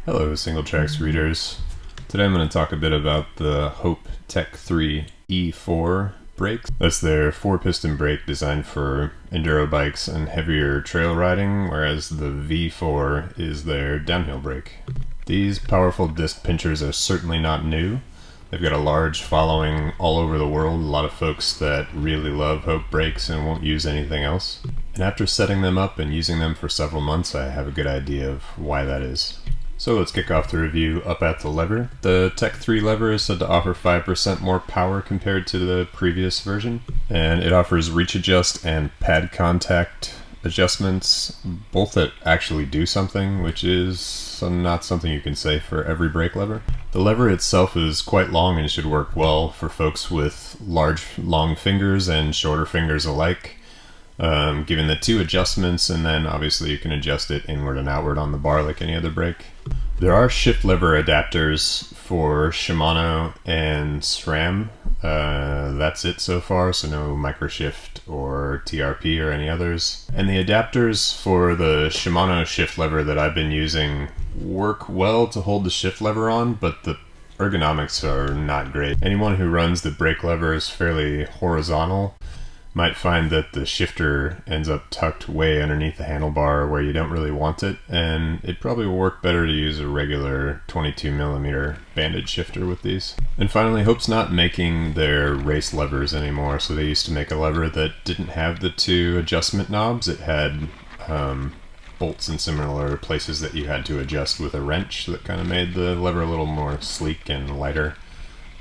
Hello, Single Tracks readers. Today I'm going to talk a bit about the Hope Tech 3 E4 brakes. That's their 4-piston brake designed for enduro bikes and heavier trail riding, whereas the V4 is their downhill brake. These powerful disc pinchers are certainly not new. They've got a large following all over the world, a lot of folks that really love Hope brakes and won't use anything else. And after setting them up and using them for several months, I have a good idea of why that is. So let's kick off the review up at the lever. The Tech 3 lever is said to offer 5% more power compared to the previous version, and it offers reach adjust and pad contact adjustments, both that actually do something, which is not something you can say for every brake lever. The lever itself is quite long and should work well for folks with long fingers and shorter fingers alike. Given the 2 adjustments, and then obviously you can adjust it inward and outward on the bar like any other brake. There are shift lever adapters for Shimano and SRAM. That's it so far, so no microshift or TRP or any others. And the adapters for the Shimano shift lever that I've been using work well to hold the shift lever on, but the ergonomics are not great. Anyone who runs the brake levers fairly horizontal might find that the shifter ends up tucked way underneath the handlebar where you don't really want it, and it probably will work better to use a regular 22mm banded shifter with these. And finally, Hope's not making their race levers anymore, so they used to make a lever that didn't have the 2 adjustment knobs. It had bolts in similar places that you had to adjust with a wrench that kind of made the lever a little more sleek and lighter,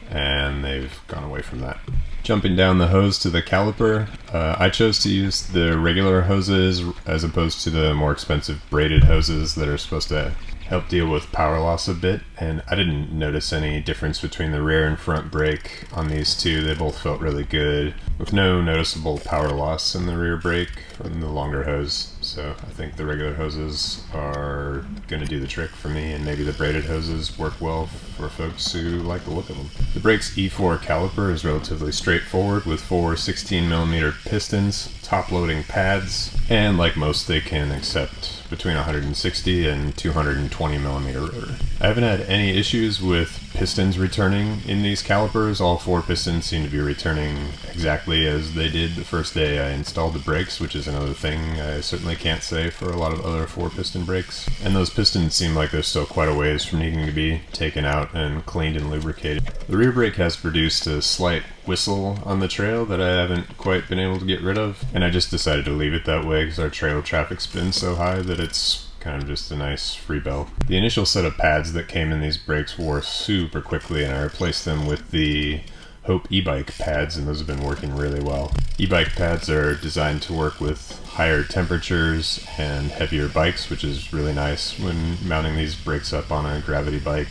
and they've gone away from that. Jumping down the hose to the caliper, I chose to use the regular hoses as opposed to the more expensive braided hoses that are supposed to help deal with power loss a bit, and I didn't notice any difference between the rear and front brake on these two. They both felt really good, with no noticeable power loss in the rear brake from the longer hose. So I think the regular hoses are going to do the trick for me, and maybe the braided hoses work well for folks who like the look of them. The brake's E4 caliper is relatively straightforward with 4 16mm pistons, top-loading pads, and like most they can accept between 160 and 220mm rotor. I haven't had any issues with pistons returning in these calipers. All 4 pistons seem to be returning exactly as they did the first day I installed the brakes, which is another thing I certainly can't say for a lot of other 4-piston brakes. And those pistons seem like they're still quite a ways from needing to be taken out and cleaned and lubricated. The rear brake has produced a slight whistle on the trail that I haven't quite been able to get rid of, and I just decided to leave it that way because our trail traffic's been so high that it's kind of just a nice free belt. The initial set of pads that came in these brakes wore super quickly, and I replaced them with the Hope e-bike pads, and those have been working really well. E-bike pads are designed to work with higher temperatures and heavier bikes, which is really nice when mounting these brakes up on a gravity bike.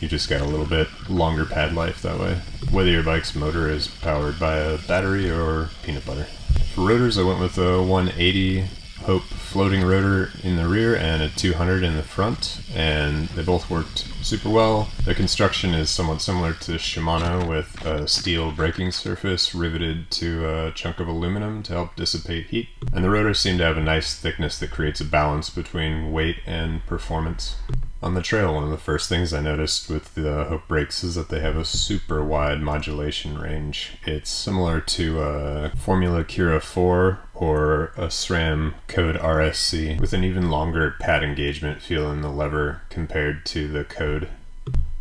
You just get a little bit longer pad life that way, whether your bike's motor is powered by a battery or peanut butter. For rotors, I went with a 180 Hope floating rotor in the rear and a 200 in the front, and they both worked super well. The construction is somewhat similar to Shimano, with a steel braking surface riveted to a chunk of aluminum to help dissipate heat. And the rotors seem to have a nice thickness that creates a balance between weight and performance. On the trail, one of the first things I noticed with the Hope brakes is that they have a super wide modulation range. It's similar to a Formula Cura 4 or a SRAM Code RSC, with an even longer pad engagement feel in the lever compared to the Code.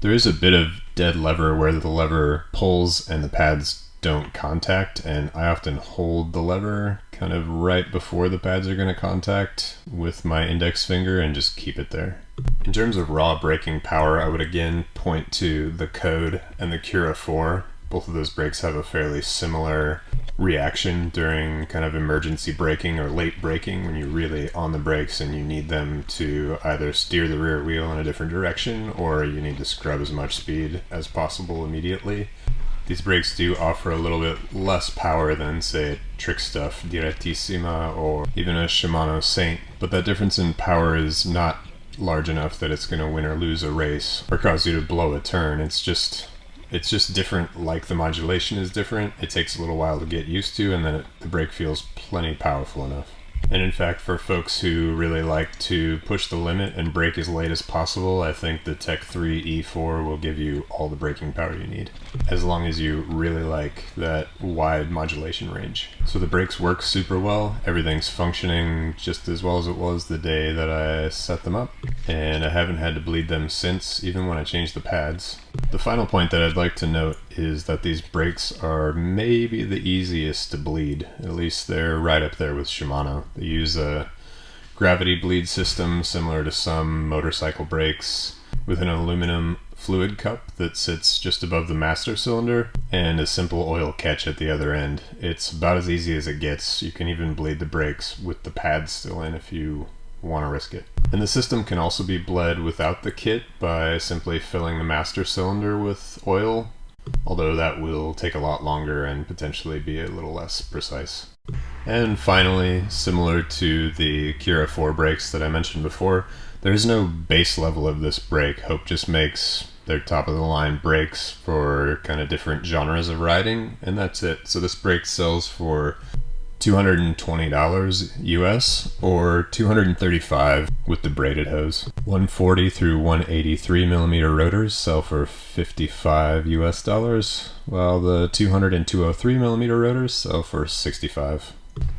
There is a bit of dead lever where the lever pulls and the pads don't contact, and I often hold the lever kind of right before the pads are going to contact with my index finger and just keep it there. In terms of raw braking power, I would again point to the Code and the Cura 4. Both of those brakes have a fairly similar reaction during kind of emergency braking or late braking, when you're really on the brakes and you need them to either steer the rear wheel in a different direction or you need to scrub as much speed as possible immediately. These brakes do offer a little bit less power than, say, Trick Stuff Direttissima or even a Shimano Saint, but that difference in power is not large enough that it's going to win or lose a race or cause you to blow a turn. It's just different, like the modulation is different. It takes a little while to get used to, and then the brake feels plenty powerful enough. And in fact, for folks who really like to push the limit and brake as late as possible, I think the Tech 3 E4 will give you all the braking power you need, as long as you really like that wide modulation range. So the brakes work super well. Everything's functioning just as well as it was the day that I set them up, and I haven't had to bleed them since, even when I changed the pads. The final point that I'd like to note is that these brakes are maybe the easiest to bleed. At least they're right up there with Shimano. They use a gravity bleed system similar to some motorcycle brakes, with an aluminum fluid cup that sits just above the master cylinder and a simple oil catch at the other end. It's about as easy as it gets. You can even bleed the brakes with the pads still in if you want to risk it. And the system can also be bled without the kit by simply filling the master cylinder with oil, although that will take a lot longer and potentially be a little less precise. And finally, similar to the Cura 4 brakes that I mentioned before, there is no base level of this brake. Hope just makes their top of the line brakes for kind of different genres of riding, and that's it. So this brake sells for $220 US or $235 with the braided hose. 140 through 183 millimeter rotors sell for $55 US, while the 200 and 203 millimeter rotors sell for $65.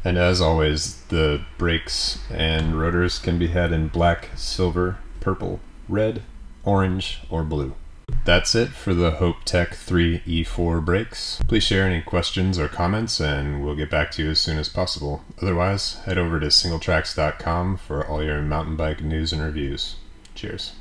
And as always, the brakes and rotors can be had in black, silver, purple, red, orange, or blue. That's it for the Hope Tech 3 E4 brakes. Please share any questions or comments and we'll get back to you as soon as possible. Otherwise, head over to singletracks.com for all your mountain bike news and reviews. Cheers.